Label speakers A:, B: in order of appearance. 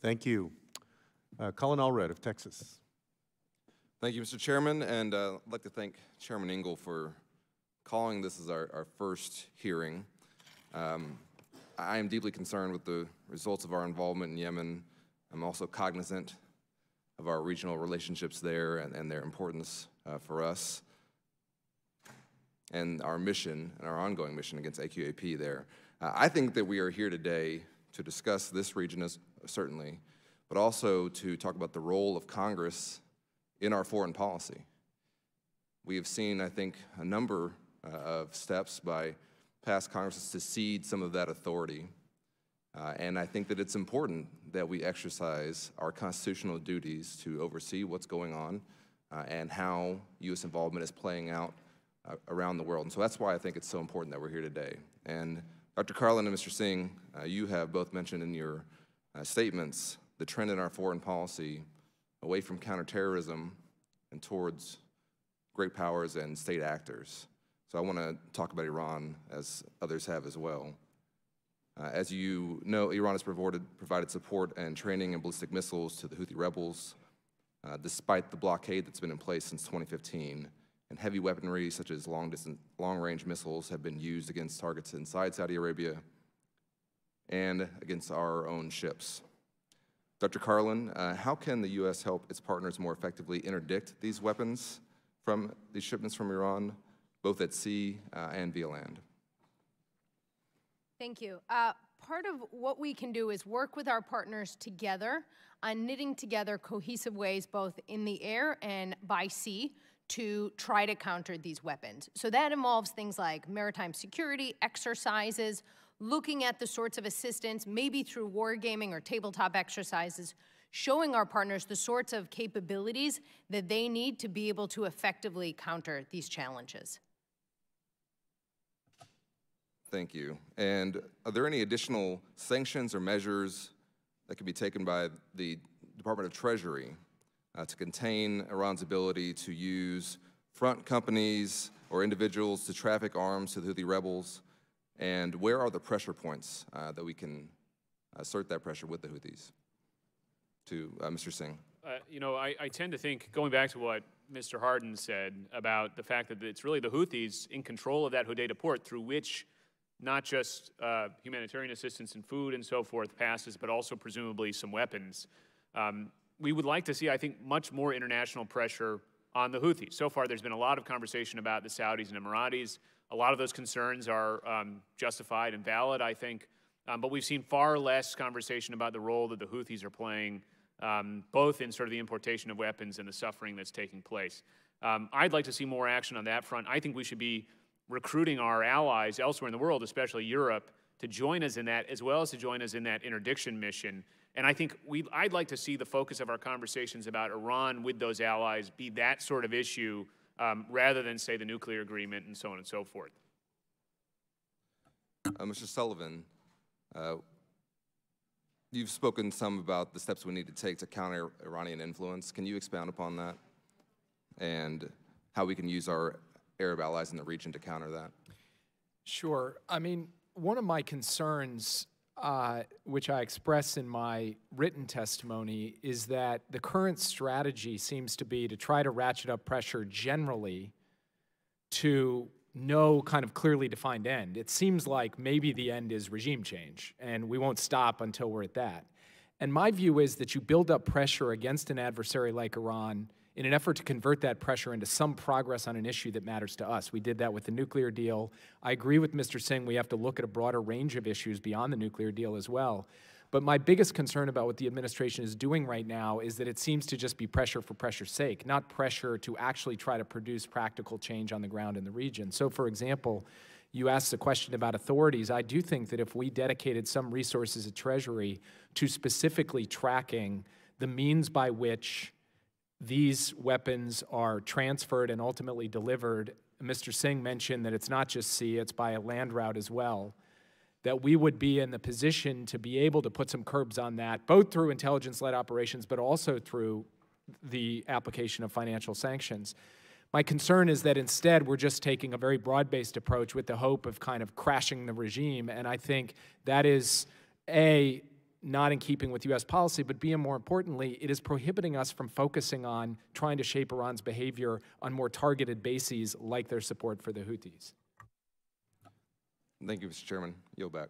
A: Thank you. Colin Allred of Texas.
B: Thank you, Mr. Chairman, and I'd like to thank Chairman Engel for calling this as our first hearing. I am deeply concerned with the results of our involvement in Yemen. I'm also cognizant of our regional relationships there and their importance for us and our mission and our ongoing mission against AQAP there. I think that we are here today to discuss this region, certainly, but also to talk about the role of Congress in our foreign policy. We have seen, I think, a number of steps by past Congresses to cede some of that authority. And I think that it's important that we exercise our constitutional duties to oversee what's going on and how U.S. involvement is playing out around the world. And so that's why I think it's so important that we're here today. And Dr. Carlin and Mr. Singh, you have both mentioned in your statements the trend in our foreign policy away from counterterrorism and towards great powers and state actors. So I want to talk about Iran, as others have as well. As you know, Iran has provided support and training in ballistic missiles to the Houthi rebels, despite the blockade that's been in place since 2015. And heavy weaponry, such as long-range missiles, have been used against targets inside Saudi Arabia and against our own ships. Dr. Carlin, how can the U.S. help its partners more effectively interdict these weapons from these shipments from Iran, both at sea and via land?
C: Thank you. Part of what we can do is work with our partners together on knitting together cohesive ways, both in the air and by sea, to try to counter these weapons. So that involves things like maritime security exercises, looking at the sorts of assistance, maybe through wargaming or tabletop exercises, showing our partners the sorts of capabilities that they need to be able to effectively counter these challenges.
B: Thank you. And are there any additional sanctions or measures that could be taken by the Department of Treasury to contain Iran's ability to use front companies or individuals to traffic arms to the Houthi rebels? And where are the pressure points that we can assert that pressure with the Houthis? To Mr. Singh.
D: You know, I tend to think, going back to what Mr. Hardin said about the fact that it's really the Houthis in control of that Hodeidah port through which not just humanitarian assistance and food and so forth passes, but also presumably some weapons. We would like to see, I think, much more international pressure on the Houthis. So far, there's been a lot of conversation about the Saudis and Emiratis. A lot of those concerns are justified and valid, I think. But we've seen far less conversation about the role that the Houthis are playing, both in sort of the importation of weapons and the suffering that's taking place. I'd like to see more action on that front. I think we should be recruiting our allies elsewhere in the world, especially Europe, to join us in that, as well as to join us in that interdiction mission. And I think I'd like to see the focus of our conversations about Iran with those allies be that sort of issue, rather than, say, the nuclear agreement and so on and so forth.
B: Mr. Sullivan, you've spoken some about the steps we need to take to counter Iranian influence. Can you expound upon that and how we can use our Arab allies in the region to counter that?
E: Sure. I mean, one of my concerns, which I express in my written testimony, is that the current strategy seems to be to try to ratchet up pressure generally to no kind of clearly defined end. It seems like maybe the end is regime change, and we won't stop until we're at that. And my view is that you build up pressure against an adversary like Iran in an effort to convert that pressure into some progress on an issue that matters to us. We did that with the nuclear deal. I agree with Mr. Singh, we have to look at a broader range of issues beyond the nuclear deal as well. But my biggest concern about what the administration is doing right now is that it seems to just be pressure for pressure's sake, not pressure to actually try to produce practical change on the ground in the region. So, for example, you asked the question about authorities. I do think that if we dedicated some resources at Treasury to specifically tracking the means by which these weapons are transferred and ultimately delivered, Mr. Singh mentioned that it's not just sea, it's by a land route as well, that we would be in the position to be able to put some curbs on that, both through intelligence-led operations, but also through the application of financial sanctions. My concern is that instead we're just taking a very broad-based approach with the hope of kind of crashing the regime, and I think that is, A, not in keeping with U.S. policy, but B, and more importantly, it is prohibiting us from focusing on trying to shape Iran's behavior on more targeted bases like their support for the Houthis.
B: Thank you, Mr. Chairman. Yield back.